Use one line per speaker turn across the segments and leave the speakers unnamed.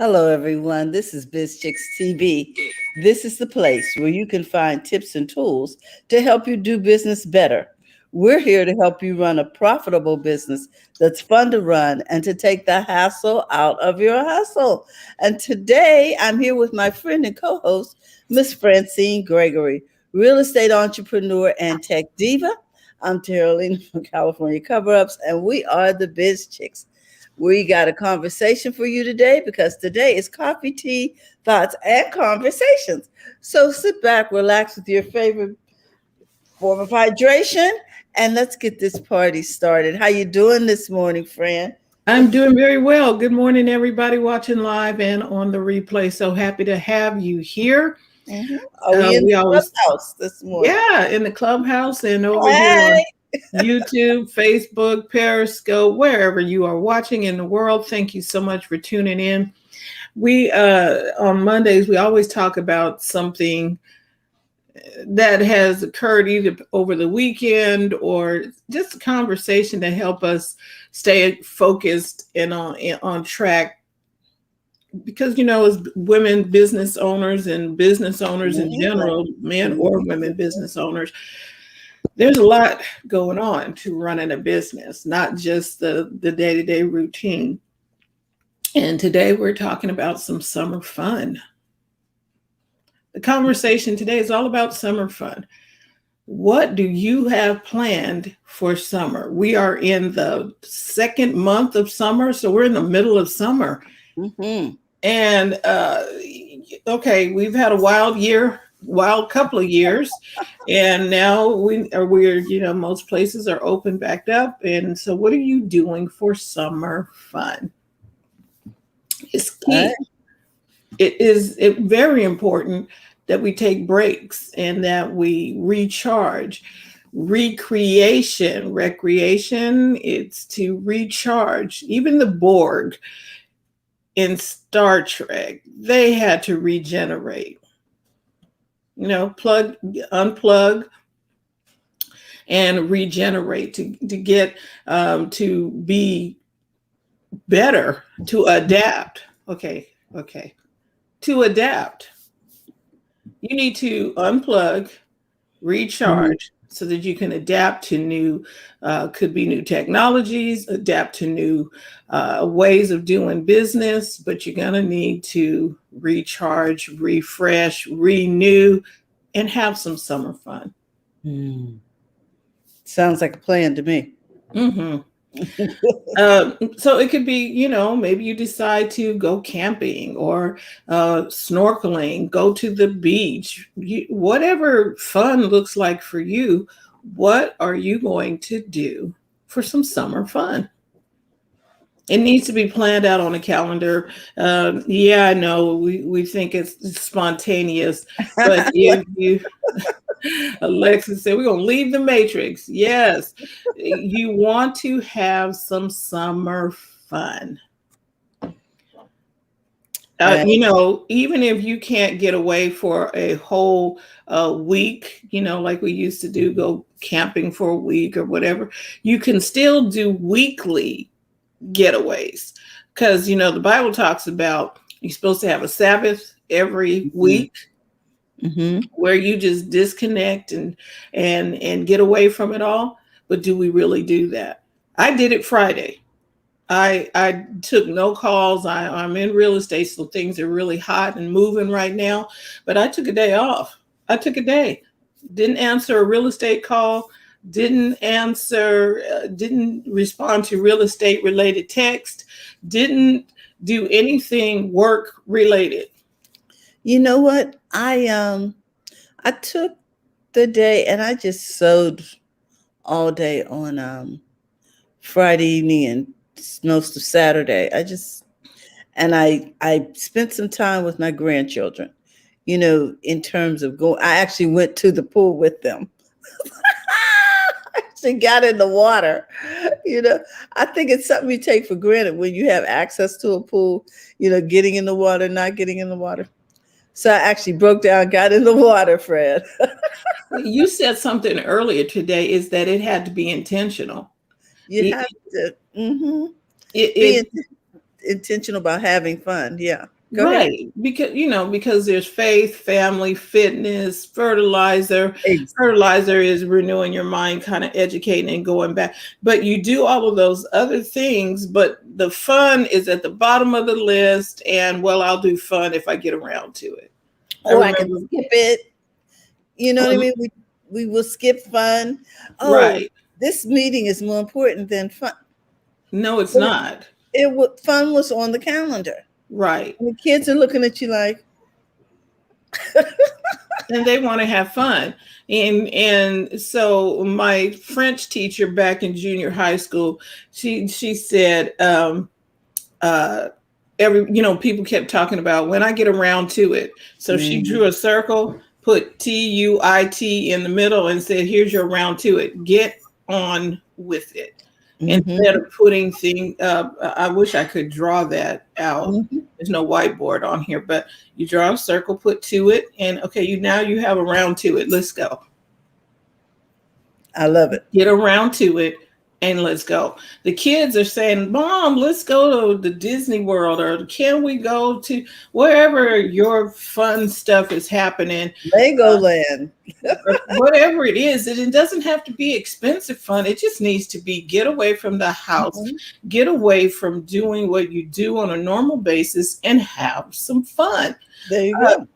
Hello, everyone. This is BizChicks TV. This is the place where you can find tips and tools to help you do business better. We're here to help you run a profitable business that's fun to run and to take the hassle out of your hustle. And today I'm here with my friend and co host, Miss Francine Gregory, real estate entrepreneur and tech diva. I'm Terrellina from California Cover Ups, and we are the Biz Chicks. We got a conversation for you today because today is coffee, tea, thoughts, and conversations. So sit back, relax with your favorite form of hydration, and let's get this party started. How you doing this morning, friend?
I'm doing very well. Good morning, everybody watching live and on the replay. So happy to have you here.
Mhm. Are we in
We
the
always,
clubhouse this morning?
yeah, in the clubhouse and over here
Hey,
on YouTube, Facebook, Periscope, wherever you are watching in the world. Thank you so much for tuning in. We on Mondays we always talk about something that has occurred either over the weekend or just a conversation to help us stay focused and on track, because as women business owners and business owners in general, men or women business owners, there's a lot going on to running a business, not just the day-to-day routine. And today we're talking about some summer fun. The conversation today is all about summer fun. What do you have planned for summer? We are in the second month of summer, so we're in the middle of summer.
Mm-hmm.
And okay, we've had a wild couple of years, and now we're most places are open back up. And so, what are you doing for summer fun? It's key.
Right.
It is very important that we take breaks and that we recharge. Recreation, it's to recharge. Even the Borg in Star Trek, they had to regenerate. Unplug and regenerate to get to be better, to adapt. Okay. To adapt, you need to unplug, recharge, so that you can adapt to new, could be new technologies, adapt to new ways of doing business, but you're going to need to recharge, refresh, renew, and have some summer fun.
Sounds like a plan to me.
Mm-hmm. So it could be, maybe you decide to go camping or snorkeling, go to the beach, whatever fun looks like for you. What are you going to do for some summer fun? It needs to be planned out on a calendar. Yeah, I know we think it's spontaneous, but if you Alexa said, we're going to leave the matrix. Yes. You want to have some summer fun. Even if you can't get away for a whole week, like we used to do, go camping for a week or whatever, you can still do weekly getaways. Because, the Bible talks about you're supposed to have a Sabbath every week.
Mm-hmm.
Where you just disconnect and get away from it all. But do we really do that? I did it Friday. I took no calls. I'm in real estate, so things are really hot and moving right now. But I took a day off. I took a day. Didn't answer a real estate call. Didn't respond to real estate related text. Didn't do anything work related.
You know what? I took the day and I just sewed all day on Friday evening and most of Saturday. I spent some time with my grandchildren, in terms of going. I actually went to the pool with them. She got in the water. I think it's something you take for granted when you have access to a pool, getting in the water, not getting in the water. So I actually broke down, got in the water, Fred.
You said something earlier today, is that it had to be intentional.
You have to
It
intentional about having fun. Yeah. Go ahead.
Right, because there's faith, family, fitness, fertilizer.
Exactly.
Fertilizer is renewing your mind, kind of educating and going back. But you do all of those other things, but the fun is at the bottom of the list. And well, I'll do fun if I get around to it. I
Or I can
remember,
skip it. You know what I mean? We will skip fun. Oh,
right?
this meeting is more important than fun.
No, it's
But
not.
fun was on the calendar.
Right.
And the kids are looking at you like,
And they want to have fun. And so my French teacher back in junior high school, she said, uh people kept talking about when I get around to it. So she drew a circle, put TUIT in the middle, and said, here's your round to it. Get on with it. Instead of putting things I wish I could draw that out. There's no whiteboard on here, but you draw a circle, put to it, and okay, you have a round to it. Let's go.
I love it.
Get around to it and let's go. The kids are saying, Mom, let's go to the Disney World, or can we go to wherever your fun stuff is happening?
Legoland.
Whatever it is, it doesn't have to be expensive fun. It just needs to be get away from the house, get away from doing what you do on a normal basis and have some fun.
There you go.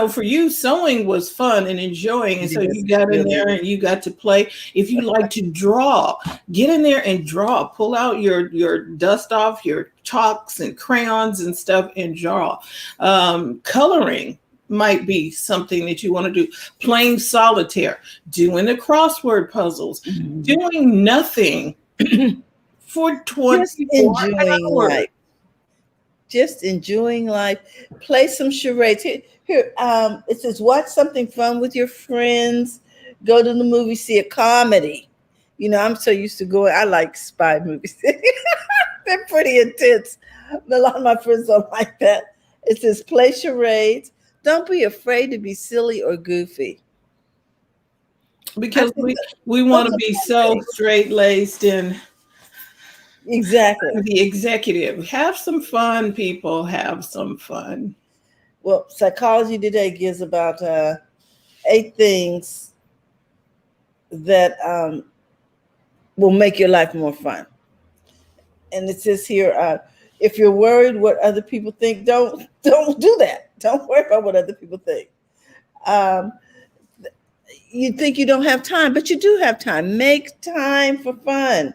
For you, sewing was fun and enjoying. And so you got in there and you got to play. If you like to draw, get in there and draw. Pull out your dust off, your chalks and crayons and stuff and draw. Coloring might be something that you want to do. Playing solitaire, doing the crossword puzzles, doing nothing for 24 hours.
Life. Just enjoying life. Play some charades. Here, it says, watch something fun with your friends. Go to the movie, see a comedy. I'm so used to going. I like spy movies. They're pretty intense. A lot of my friends don't like that. It says, play charades. Don't be afraid to be silly or goofy.
Because we want to be so straight-laced and
exactly
the executive. Have some fun, people. Have some fun.
Well, Psychology Today gives about 8 things that will make your life more fun. And it says here, if you're worried what other people think, don't do that. Don't worry about what other people think. You think you don't have time, but you do have time. Make time for fun.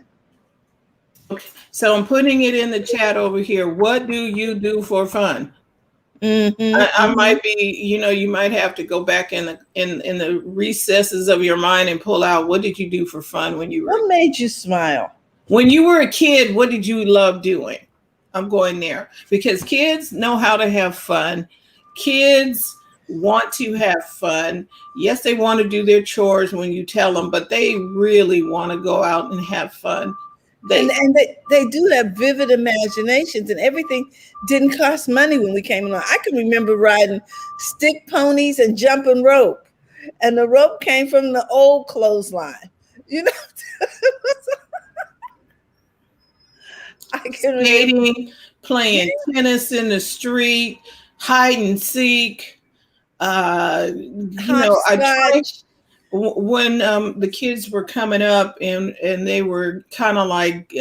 Okay. So I'm putting it in the chat over here. What do you do for fun? I might be, you might have to go back in the recesses of your mind and pull out, what did you do for fun when you were?
What made you smile?
When you were a kid, what did you love doing? I'm going there because kids know how to have fun. Kids want to have fun. Yes, they want to do their chores when you tell them, but they really want to go out and have fun.
They do have vivid imaginations, and everything didn't cost money when we came along. I can remember riding stick ponies and jumping rope, and the rope came from the old clothesline. I can
skating, playing tennis in the street, hide and seek. I tried when the kids were coming up and they were kind of like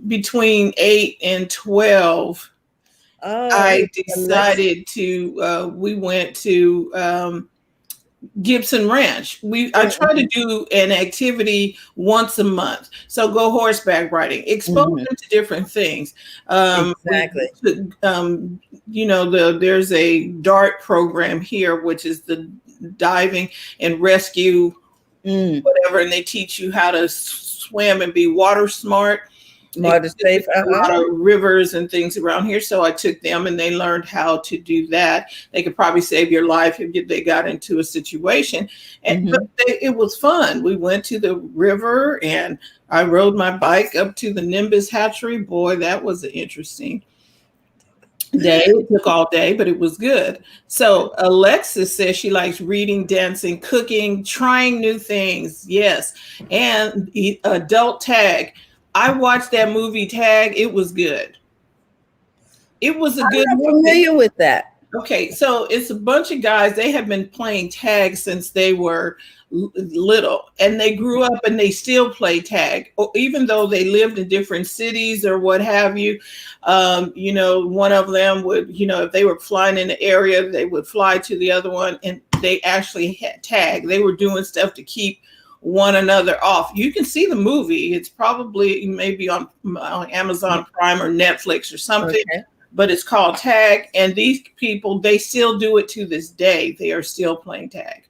between 8 and 12. I decided we went to Gibson Ranch. I try to do an activity once a month. So go horseback riding, expose them to different things.
Exactly.
There's a DART program here, which is the diving and rescue, whatever, and they teach you how to swim and be water smart.
Water safe.
A lot of rivers and things around here. So I took them and they learned how to do that. They could probably save your life if they got into a situation. And but it was fun. We went to the river and I rode my bike up to the Nimbus hatchery. Boy, that was an interesting day. It took all day, but it was good. So Alexis says she likes reading, dancing, cooking, trying new things. Yes. And adult tag. I watched that movie Tag. It was good. It was a
I'm
good
not
movie.
familiar with that.
Okay, so it's a bunch of guys. They have been playing tag since they were little, and they grew up and they still play tag, even though they lived in different cities or what have you. You know, one of them would, you know, if they were flying in the area, they would fly to the other one, and they actually had tag. They were doing stuff to keep one another off. You can see the movie. It's probably maybe on Amazon Prime or Netflix or something.
Okay.
But it's called tag, and these people, they still do it to this day. They are still playing tag.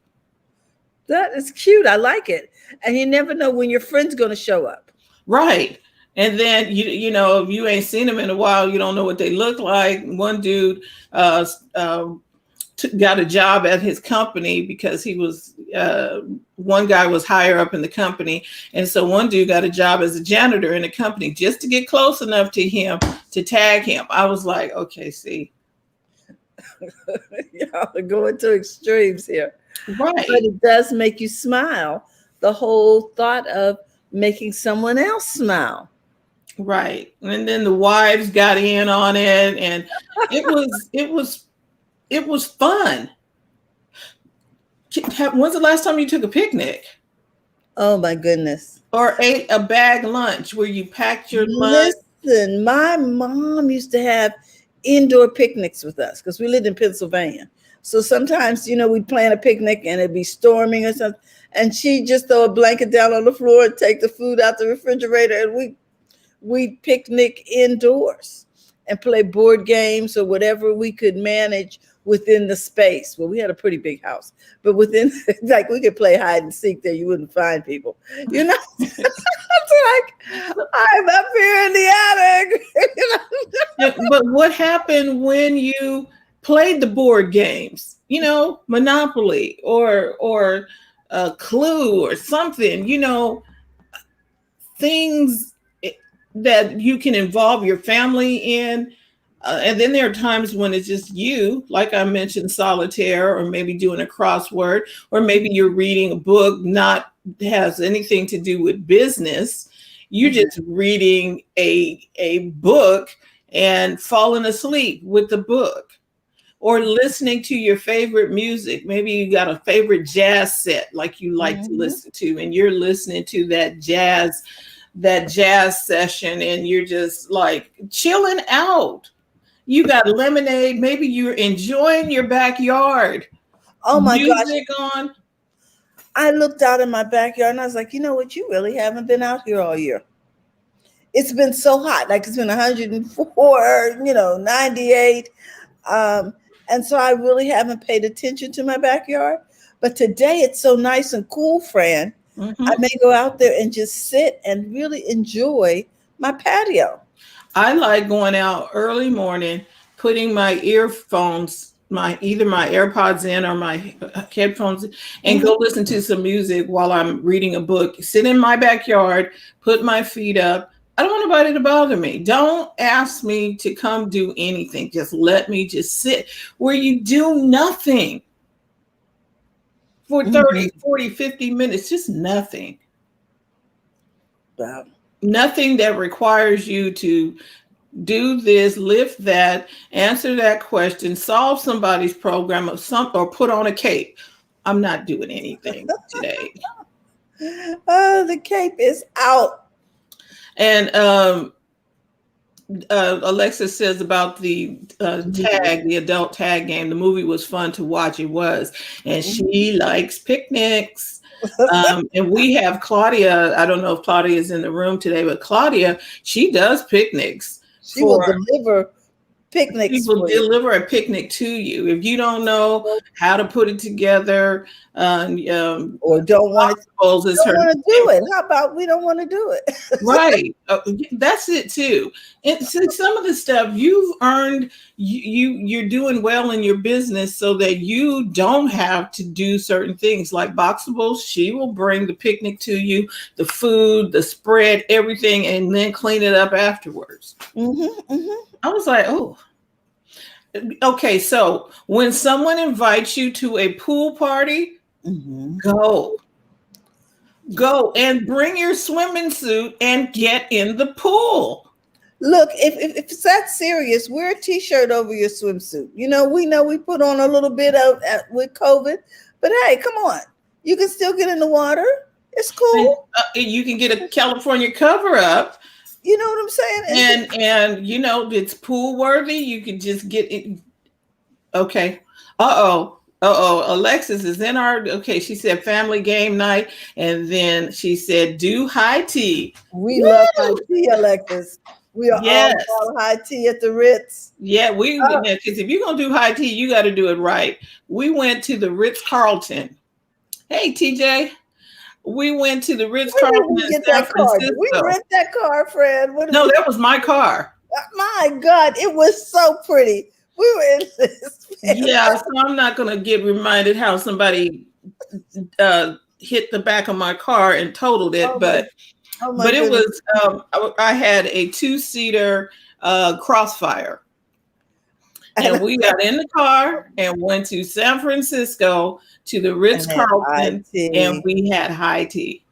That is cute. I like it. And you never know when your friend's going to show up.
Right. And then you know, if you ain't seen them in a while, you don't know what they look like. One dude got a job at his company because he was one guy was higher up in the company, and so one dude got a job as a janitor in the company just to get close enough to him to tag him. I was like, okay, see,
Y'all are going to extremes here,
right?
But it does make you smile. The whole thought of making someone else smile.
Right. And then the wives got in on it, and it was fun. When's the last time you took a picnic?
Oh my goodness.
Or ate a bag lunch where you packed your lunch?
Listen, my mom used to have indoor picnics with us because we lived in Pennsylvania. So sometimes, you know, we'd plan a picnic and it'd be storming or something. And she'd just throw a blanket down on the floor and take the food out the refrigerator, and we'd picnic indoors and play board games or whatever we could manage within the space. Well, we had a pretty big house, but within, like, we could play hide and seek there. You wouldn't find people, you know. It's like, I'm up here in the attic.
Yeah, but what happened when you played the board games? You know, Monopoly or Clue or something. You know, things that you can involve your family in. And then there are times when it's just you, like I mentioned, solitaire, or maybe doing a crossword, or maybe you're reading a book not has anything to do with business. You're just reading a book and falling asleep with the book, or listening to your favorite music. Maybe you got a favorite jazz set like you like to listen to, and you're listening to that jazz session, and you're just like chilling out. You got lemonade. Maybe you're enjoying your backyard.
Oh my
Music
gosh.
on.
I looked out in my backyard and I was like, you know what? You really haven't been out here all year. It's been so hot. Like, it's been 104, 98. And so I really haven't paid attention to my backyard. But today it's so nice and cool, Fran. I may go out there and just sit and really enjoy my patio.
I like going out early morning, putting my earphones, either my AirPods in or my headphones, and go listen to some music while I'm reading a book. Sit in my backyard, put my feet up. I don't want anybody to bother me. Don't ask me to come do anything. Just let me just sit where you do nothing for 30, 40, 50 minutes, just nothing.
Wow.
Nothing that requires you to do this, lift that, answer that question, solve somebody's program or put on a cape. I'm not doing anything today.
Oh, the cape is out.
And Alexis says about the tag, the adult tag game. The movie was fun to watch. It was, and she likes picnics. And we have Claudia. I don't know if Claudia is in the room today, but Claudia, she does picnics.
She will deliver picnics.
She will deliver a picnic to you. If you don't know how to put it together,
or don't want to do it. How about we don't want to do it?
Right. That's it too. And since some of the stuff you've earned, you're doing well in your business so that you don't have to do certain things like Boxables. She will bring the picnic to you, the food, the spread, everything, and then clean it up afterwards. I was like, oh, okay. So when someone invites you to a pool party, go. Go and bring your swimming suit and get in the pool.
Look, if it's that serious, wear a t-shirt over your swimsuit. We know we put on a little bit of with COVID, but hey, come on. You can still get in the water. It's
And
cool.
you can get a California cover up.
You know what I'm saying?
And it's pool worthy. You can just get it. Okay. Alexis is in our. Okay, she said family game night, and then she said do high tea.
We
Woo!
love high tea, Alexis. We are all
Yes.
about high tea at the Ritz.
Yeah, because if you're gonna do high tea, you got to do it right. We went to the Ritz Carlton. Hey, TJ. We went to the Ritz Carlton in San Francisco.
Did we rent that car, Fred?
No, that was my car.
My God, it was so pretty. We were in this.
Yeah, so I'm not going to get reminded how somebody hit the back of my car and totaled it, but it was. I had a 2-seater Crossfire, and we got in the car and went to San Francisco to the Ritz Carlton, and we had high tea.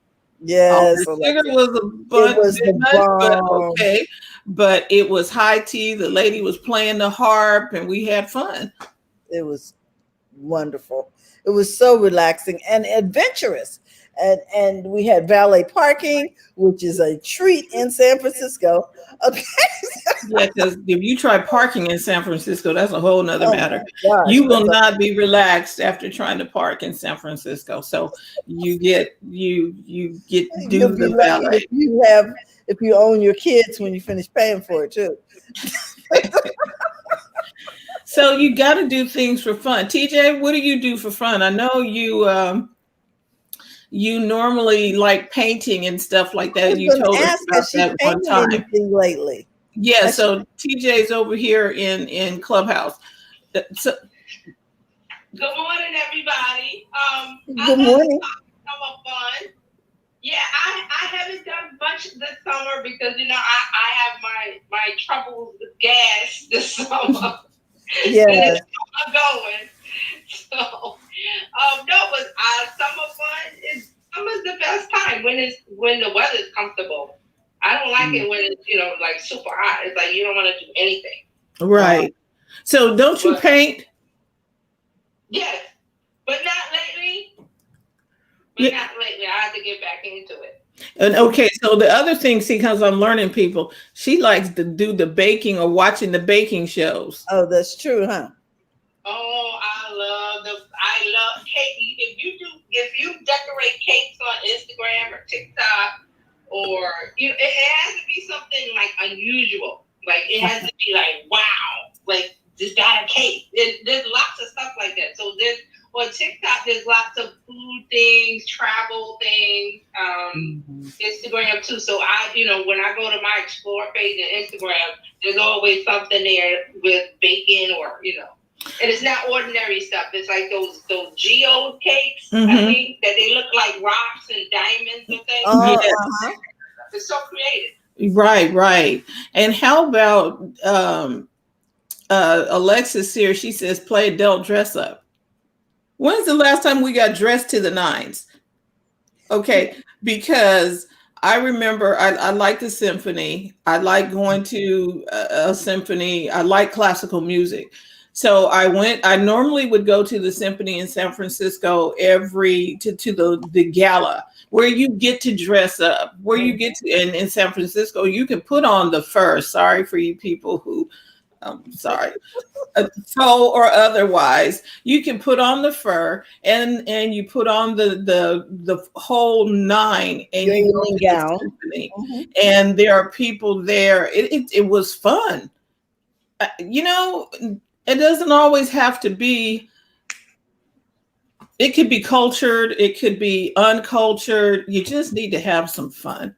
Yes,
it was a bunch, but okay. But it was high tea. The lady was playing the harp, and we had fun.
It was wonderful. It was so relaxing and adventurous. And we had valet parking, which is a treat in San Francisco. Okay.
Yeah, because if you try parking in San Francisco, that's a whole nother matter. You will not be relaxed after trying to park in San Francisco. So you get to do the valet.
If you own your kids when you finish paying for it too.
So you got to do things for fun. TJ, what do you do for fun? I know you normally like painting and stuff like that. You told us about that one time.
Lately.
Yeah, so TJ's over here in Clubhouse. So,
good morning, everybody.
Good morning.
Summer fun. Yeah, I haven't done much this summer because I have my troubles with gas this summer.
Yeah.
And it's going. So no, but summer fun summer's the best time when the weather's comfortable. I don't like it when it's like super hot. It's like you don't want to do anything.
Right. So don't you paint?
Yes, but not lately. Not lately. I have to get back into it.
And okay, so the other thing, see, because I'm learning people, she likes to do the baking or watching the baking shows.
Oh, that's true, huh?
Oh, I love cake. If you decorate cakes on Instagram or TikTok, or it has to be something like unusual. Like it has to be like, wow, like just got a cake. There's lots of stuff like that. So on TikTok, there's lots of food things, travel things, Instagram too. So when I go to my explore page on Instagram, there's always something there with baking or and it's not ordinary stuff. It's like those geode cakes. I mean, that they look like rocks and diamonds and things. It's so creative.
Right. And how about Alexis here? She says, play adult dress up. When's the last time we got dressed to the nines? Okay, because I remember I like the symphony. I like going to a symphony. I like classical music. So I normally would go to the symphony in San Francisco to the gala where you get to dress up, where you get to, and in San Francisco, you can put on the fur. Sorry for you people who, faux or otherwise, you can put on the fur and you put on the whole nine and you go to the symphony. And there are people there. It was fun. It doesn't always have to be. It could be cultured. It could be uncultured. You just need to have some fun.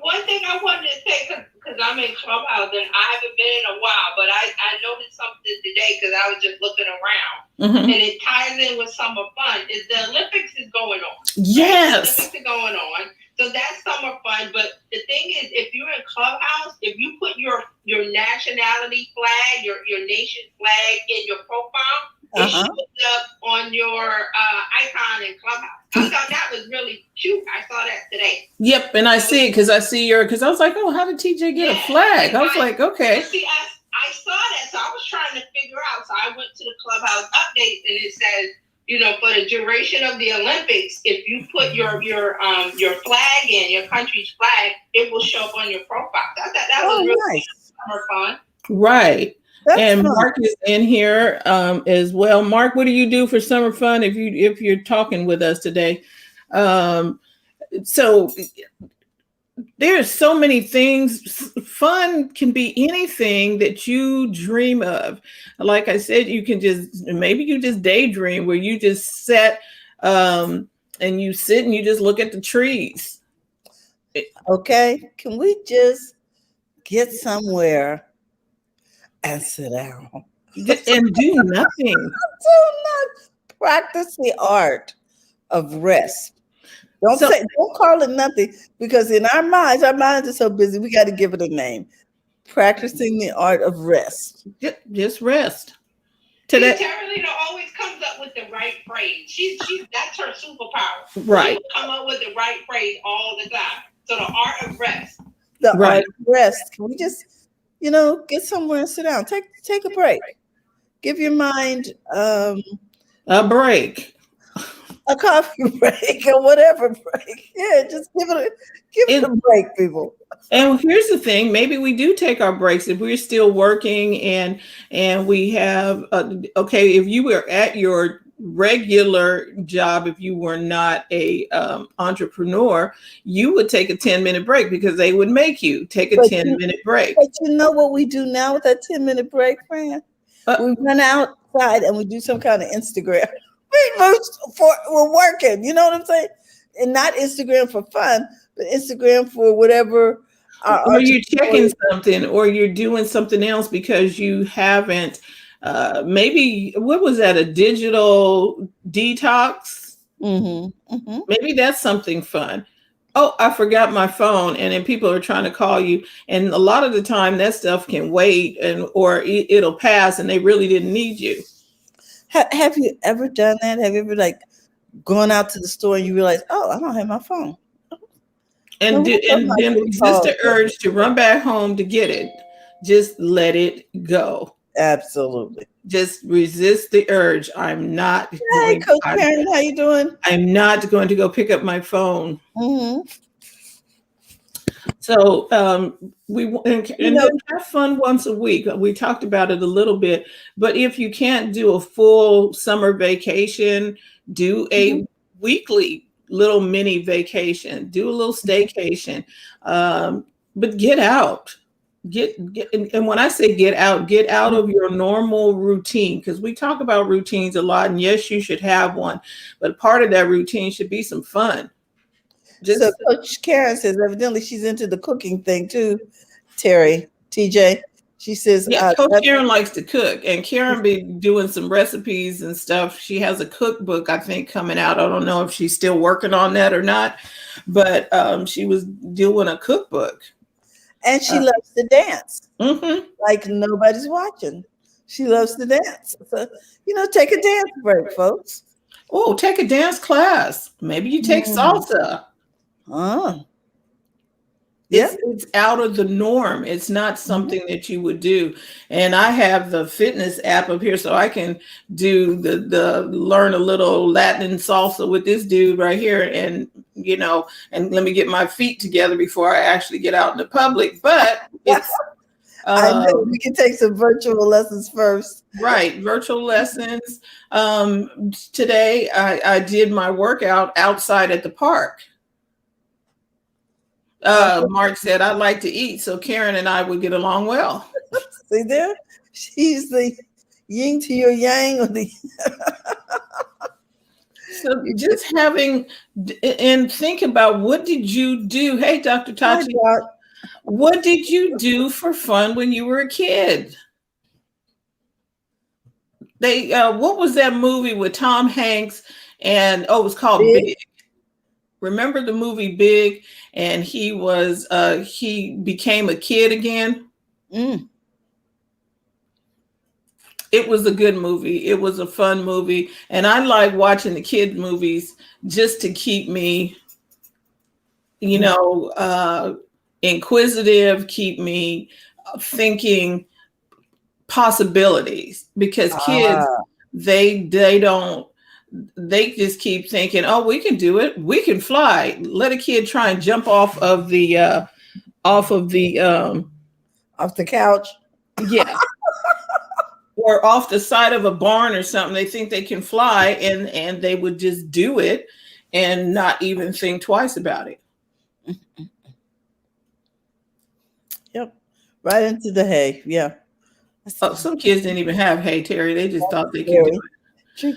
One thing I wanted to say, because I'm in Clubhouse and I haven't been in a while, but I noticed something today because I was just looking around, and it ties in with summer fun. Is the Olympics is going on?
Yes,
the Olympics are going on, so that's summer fun. But the thing is, if you're in Clubhouse, if you put your nationality flag, your nation flag in your profile, it shows up on your icon in Clubhouse. I thought that was really cute. I saw that today.
Yep, and I see it because I was like, oh, how did TJ get a flag? I was like, okay.
See, I saw that, so I was trying to figure out. So I went to the clubhouse update, and it says, for the duration of the Olympics, if you put your flag in, your country's flag, it will show up on your profile. I thought that was really
nice.
Summer fun.
Right.
That's fun.
Mark is in here as well. Mark, what do you do for summer fun if you're talking with us today? So there's so many things. Fun can be anything that you dream of. Like I said, you can maybe you just daydream where you just sit and you sit and you just look at the trees.
Okay, can we just get somewhere and sit down
and do nothing?
Practice the art of rest. Don't call it nothing, because in our minds are so busy. We got to give it a name. Practicing the art of rest.
Just rest.
Today, Carolina always comes up with the right phrase. That's her superpower.
Right.
She come up with the right phrase all the time. So the art of rest.
The art of rest. Can we just, get somewhere and sit down? Take a break. Give your mind
a break.
A coffee break or whatever break. Yeah, just give it a break, people.
And here's the thing: maybe we do take our breaks if we're still working, and we have if you were at your regular job, if you were not a entrepreneur, you would take a 10-minute break because they would make you take a 10-minute break.
But you know what we do now with that 10-minute break, Fran? We run outside and we do some kind of Instagram. We're working, you know what I'm saying? And not Instagram for fun, but Instagram for whatever.
Or you're checking something, or you're doing something else because you haven't. Maybe what was that? A digital detox?
Mm-hmm. Mm-hmm.
Maybe that's something fun. Oh, I forgot my phone, and then people are trying to call you, and a lot of the time that stuff can wait, or it'll pass, and they really didn't need you.
Have you ever done that? Have you ever gone out to the store and you realize, oh, I don't have my phone?
And then resist the urge to run back home to get it. Just let it go.
Absolutely.
Just resist the urge. I'm not.
Hey, Coach Karen, how you doing?
I'm not going to go pick up my phone.
Mm-hmm.
So then have fun once a week. We talked about it a little bit, but if you can't do a full summer vacation, do a weekly little mini vacation, do a little staycation, but get out. And when I say get out of your normal routine, because we talk about routines a lot, and yes, you should have one, but part of that routine should be some fun.
So Coach Karen says evidently she's into the cooking thing too, TJ. She says,
yeah, Coach Karen likes to cook, and Karen be doing some recipes and stuff. She has a cookbook, I think, coming out. I don't know if she's still working on that or not, but she was doing a cookbook.
And she loves to dance.
Mm-hmm.
Like nobody's watching. She loves to dance. So, take a dance break, folks.
Oh, take a dance class. Maybe you take salsa.
Yeah,
it's out of the norm. It's not something that you would do. And I have the fitness app up here, so I can do the learn a little Latin salsa with this dude right here, and and let me get my feet together before I actually get out in the public. But it's
I know we can take some virtual lessons first.
Right, virtual lessons. Today I did my workout outside at the park. Mark said, I'd like to eat, so Karen and I would get along well.
See there? She's the yin to your yang.
So just having, and think about, what did you do? Hey, Dr. Tachi, what did you do for fun when you were a kid? What was that movie with Tom Hanks and, it was called Big. Remember the movie Big? And he became a kid again. It was a good movie. It was a fun movie. And I like watching the kid movies just to keep me, inquisitive, keep me thinking possibilities, because kids,
Ah,
they just keep thinking, oh, we can do it. We can fly. Let a kid try and jump off of the
off the couch.
yeah, or off the side of a barn or something. They think they can fly, and they would just do it and not even think twice about it.
Yep. Right into the hay. Yeah.
Oh, some kids didn't even have hay, Terry. They just thought they could do it.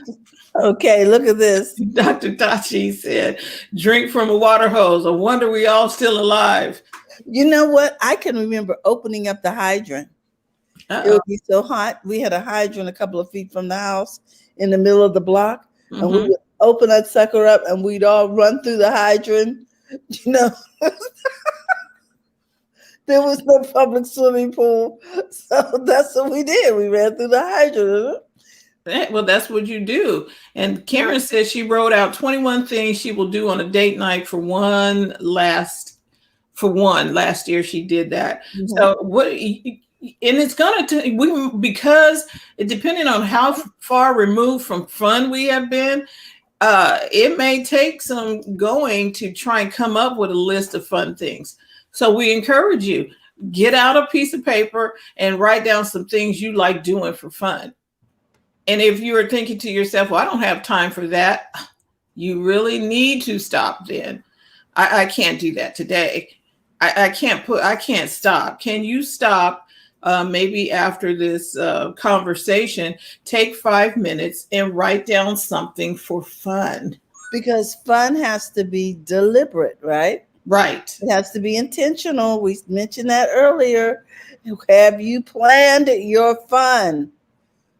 Okay, look at this.
Dr. Tachi said, drink from a water hose. I wonder we all still alive.
You know what? I can remember opening up the hydrant. It would be so hot. We had a hydrant a couple of feet from the house in the middle of the block. And we would open that sucker up and we'd all run through the hydrant. You know, there was no public swimming pool. So that's what we did. We ran through the hydrant.
Well, that's what you do. And Karen says she wrote out 21 things she will do on a date night for one. Last year she did that. So what, and it's because it depending on how far removed from fun we have been, it may take some going to try and come up with a list of fun things. So we encourage you, get out a piece of paper and write down some things you like doing for fun. And if you are thinking to yourself, well, I don't have time for that, you really need to stop then. I can't do that today. I can't stop. Can you stop? Maybe after this conversation, take 5 minutes and write down something for fun.
Because fun has to be deliberate, right?
Right.
It has to be intentional. We mentioned that earlier. Have you planned your fun?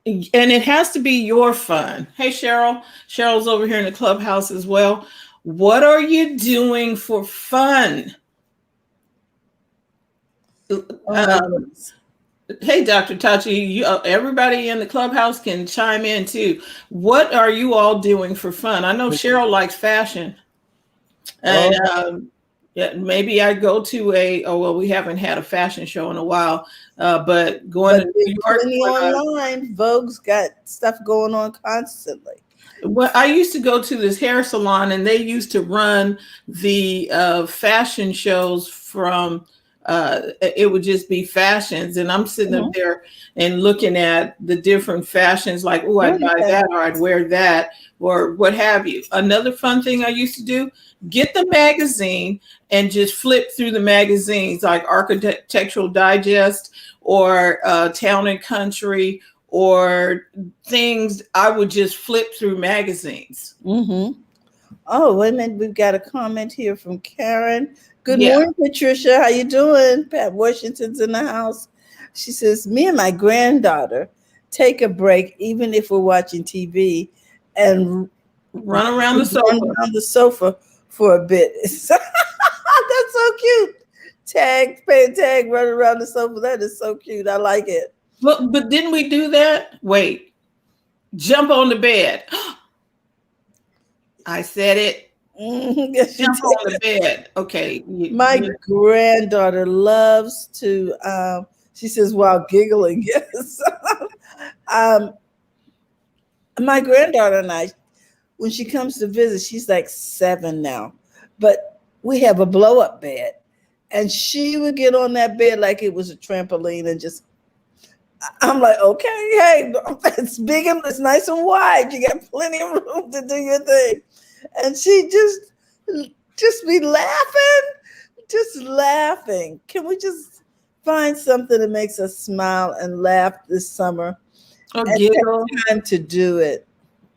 And it has to be your fun. Hey, Cheryl. Cheryl's over here in the clubhouse as well. What are you doing for fun? Hey, Dr. Tachi, everybody in the clubhouse can chime in too. What are you all doing for fun? I know Cheryl likes fashion. And maybe I go to we haven't had a fashion show in a while, but going to New York.
Online, Vogue's got stuff going on constantly.
Well, I used to go to this hair salon, and they used to run the fashion shows from. It would just be fashions, and I'm sitting up there and looking at the different fashions, like, oh, I'd buy that, or I'd wear that, or what have you. Another fun thing I used to do, get the magazine and just flip through the magazines, like Architectural Digest or Town and Country, or things. I would just flip through magazines.
Oh, wait a minute. We've got a comment here from Karen. Good morning, Patricia. How you doing? Pat Washington's in the house. She says, me and my granddaughter take a break, even if we're watching TV, and
run around the sofa
for a bit. That's so cute. Tag, run around the sofa. That is so cute. I like it.
But didn't we do that? Wait, jump on the bed. I said it.
Yes,
jump on the bed. Okay.
My granddaughter loves to, she says, while giggling, yes. My granddaughter and I, when she comes to visit, she's like 7 now, but we have a blow-up bed, and she would get on that bed like it was a trampoline and just, I'm like, okay, hey, it's big and it's nice and wide. You got plenty of room to do your thing. And she just be laughing. Can we just find something that makes us smile and laugh this summer?
Or giggle.
Time to do it.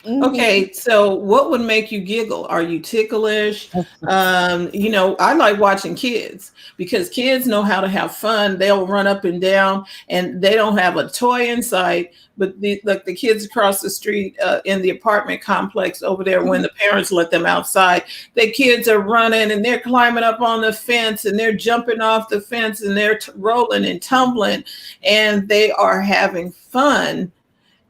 Okay, so what would make you giggle? Are you ticklish? I like watching kids, because kids know how to have fun. They'll run up and down, and they don't have a toy in sight. But the kids across the street in the apartment complex over there, when the parents let them outside, the kids are running and they're climbing up on the fence and they're jumping off the fence and they're rolling and tumbling, and they are having fun.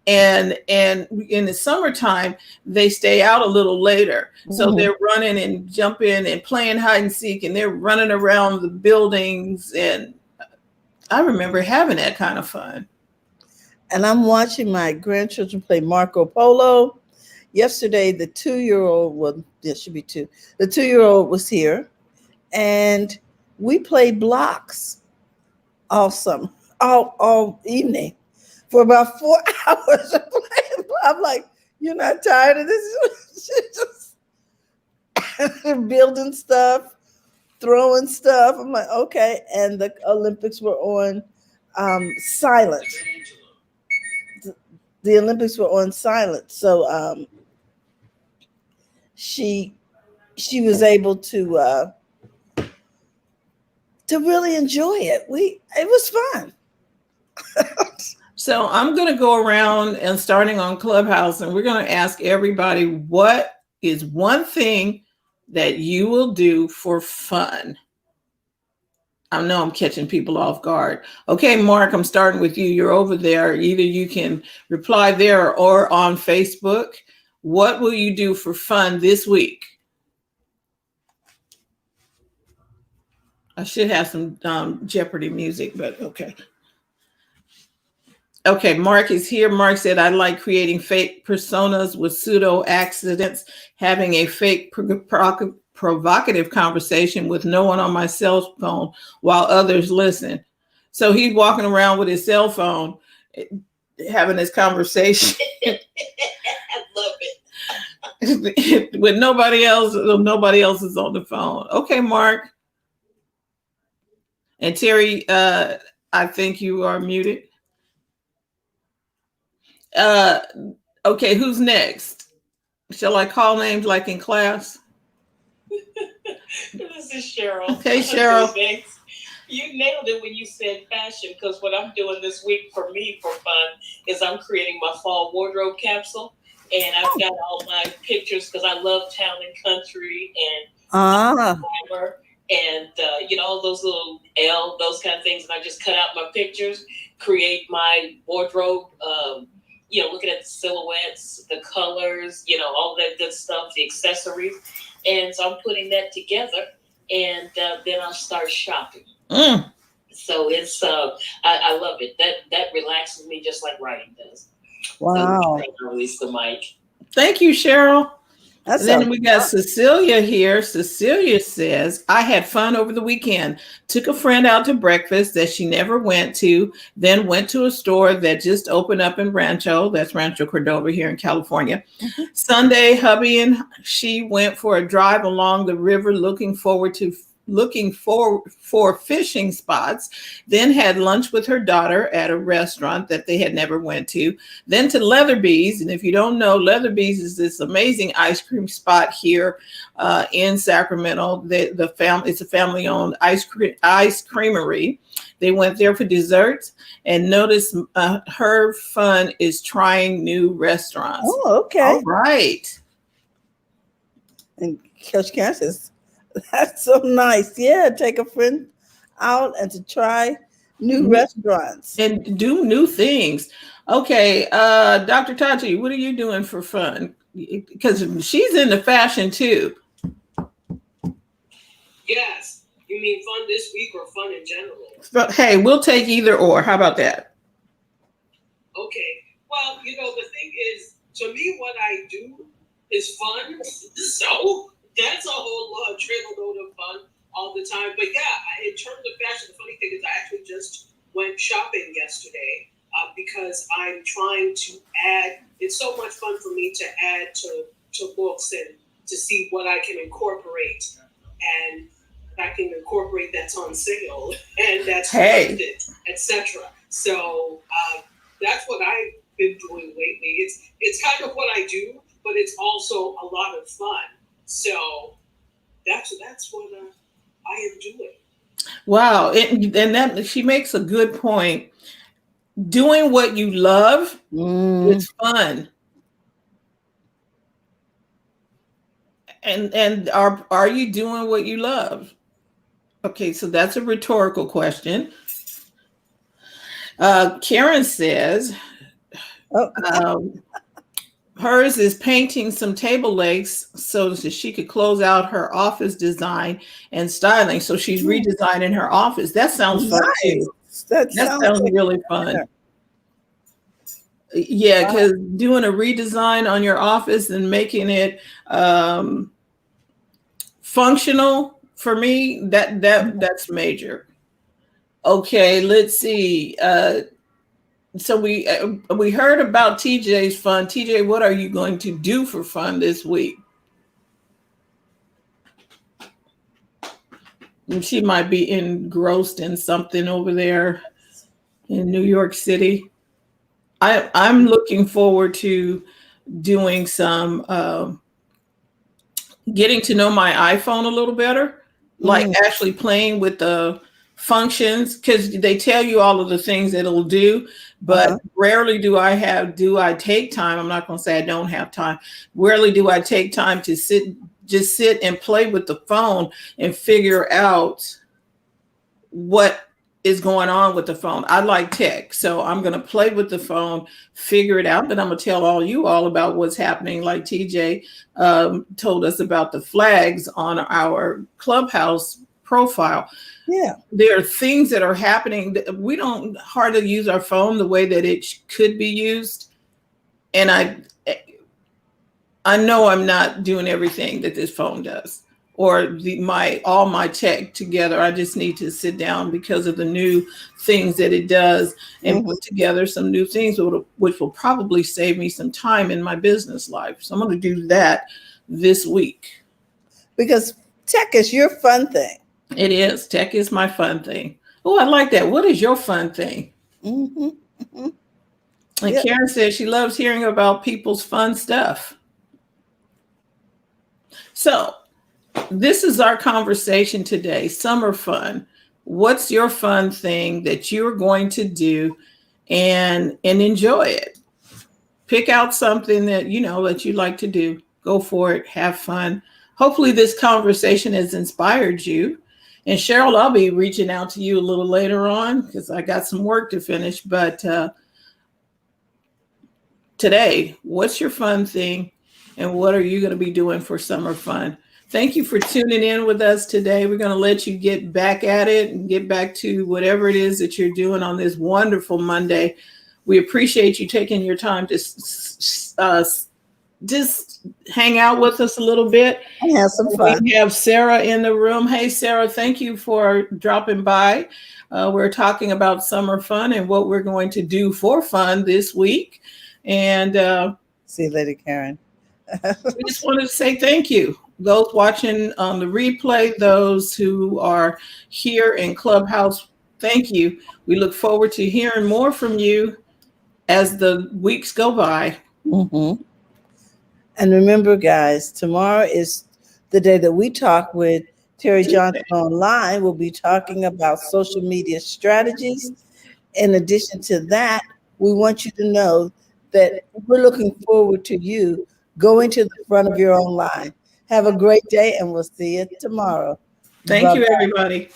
and in the summertime they stay out a little later, so they're running and jumping and playing hide and seek, and they're running around the buildings, and I remember having that kind of fun.
And I'm watching my grandchildren play Marco Polo. Yesterday, the 2-year-old, well, there should be two. The 2-year-old was here, and we played blocks all summer, all evening, for about 4 hours of playing. I'm like, you're not tired of this? Just building stuff, throwing stuff. I'm like, okay. And the Olympics were on silent. The Olympics were on silent, so she was able to really enjoy it. It was fun.
So I'm going to go around and starting on Clubhouse, and we're going to ask everybody, what is one thing that you will do for fun? I know I'm catching people off guard. Okay, Mark, I'm starting with you. You're over there. Either you can reply there or on Facebook. What will you do for fun this week? I should have some Jeopardy music, but okay. Okay, Mark is here. Mark said, I like creating fake personas with pseudo accidents, having a fake provocative conversation with no one on my cell phone while others listen. So he's walking around with his cell phone, having this conversation.
I love it.
With nobody else is on the phone. Okay, Mark. And Terry, I think you are muted. Okay, who's next? Shall I call names like in class?
This is Cheryl.
Okay, Cheryl.
Thanks. You nailed it when you said fashion, because what I'm doing this week for me for fun is I'm creating my fall wardrobe capsule, and I've got all my pictures because I love town and country and glamour and all those little those kind of things, and I just cut out my pictures, create my wardrobe. Looking at the silhouettes, the colors, all that good stuff, the accessories. And so I'm putting that together, and then I'll start shopping. So it's, I love it. That relaxes me just like writing does.
Wow.
So release the mic.
Thank you, Cheryl.
And
then we got Cecilia here. Cecilia says, I had fun over the weekend. Took a friend out to breakfast that she never went to, then went to a store that just opened up in Rancho. That's Rancho Cordova here in California. Sunday, hubby and she went for a drive along the river looking for fishing spots, then had lunch with her daughter at a restaurant that they had never went to, then to Leatherby's. And if you don't know, Leatherby's is this amazing ice cream spot here in Sacramento. It's a family-owned ice creamery. They went there for desserts, and notice her fun is trying new restaurants.
Oh, okay.
All right.
And Coach Karen says, that's so nice. Yeah, take a friend out and to try new restaurants.
And do new things. Okay, Dr. Tachi, what are you doing for fun? Because she's into fashion too.
Yes. You mean fun this week or fun in general?
But hey, we'll take either or. How about that?
Okay. Well, the thing is, to me, what I do is fun. So that's a whole trail load of fun all the time. But yeah, in terms of fashion, the funny thing is I actually just went shopping yesterday because I'm trying to add. It's so much fun for me to add to books and to see what I can incorporate, and I can incorporate that's on sale and that's funded, etc. So that's what I've been doing lately. It's kind of what I do, but it's also a lot of fun. So that's what I am doing.
Wow, and that she makes a good point. Doing what you love is fun. And are you doing what you love? Okay, so that's a rhetorical question. Karen says,
Oh,
Hers is painting some table legs so that she could close out her office design and styling. So she's redesigning her office. That sounds fun too.
That
That
sounds
sounds
like
really fun. Yeah, because doing a redesign on your office and making it functional for me, that's major. Okay, let's see. So we heard about TJ's fun. TJ, what are you going to do for fun this week? And she might be engrossed in something over there in New York City. I'm looking forward to doing some getting to know my iPhone a little better, like actually playing with the functions, because they tell you all of the things that it'll do, but rarely do I take time. I'm not going to say I don't have time. Rarely do I take time to sit and play with the phone and figure out what is going on with the phone. I like tech, so I'm going to play with the phone, figure it out, but I'm going to tell all you all about what's happening. Like TJ told us about the flags on our Clubhouse profile.
Yeah,
there are things that are happening. We don't hardly use our phone the way that it could be used, and I know I'm not doing everything that this phone does, or all my tech together. I just need to sit down because of the new things that it does and put together some new things, which will probably save me some time in my business life. So I'm going to do that this week. Because
tech is your fun thing.
It is. Tech is my fun thing. Oh, I like that. What is your fun thing? And Karen says she loves hearing about people's fun stuff. So this is our conversation today. Summer fun. What's your fun thing that you're going to do and enjoy it? Pick out something that that you like to do. Go for it. Have fun. Hopefully this conversation has inspired you. And Cheryl, I'll be reaching out to you a little later on because I got some work to finish. But today, what's your fun thing? And what are you going to be doing for summer fun? Thank you for tuning in with us today. We're going to let you get back at it and get back to whatever it is that you're doing on this wonderful Monday. We appreciate you taking your time to just hang out with us a little bit
and have some fun.
We have Sarah in the room. Hey, Sarah, thank you for dropping by. We're talking about summer fun and what we're going to do for fun this week. And
see you later, Karen.
We just wanted to say thank you. Those watching on the replay, those who are here in Clubhouse, thank you. We look forward to hearing more from you as the weeks go by.
And remember, guys, tomorrow is the day that we talk with Terry Johnson online. We'll be talking about social media strategies. In addition to that, we want you to know that we're looking forward to you going to the front of your own line. Have a great day, and we'll see you tomorrow.
Thank you, everybody.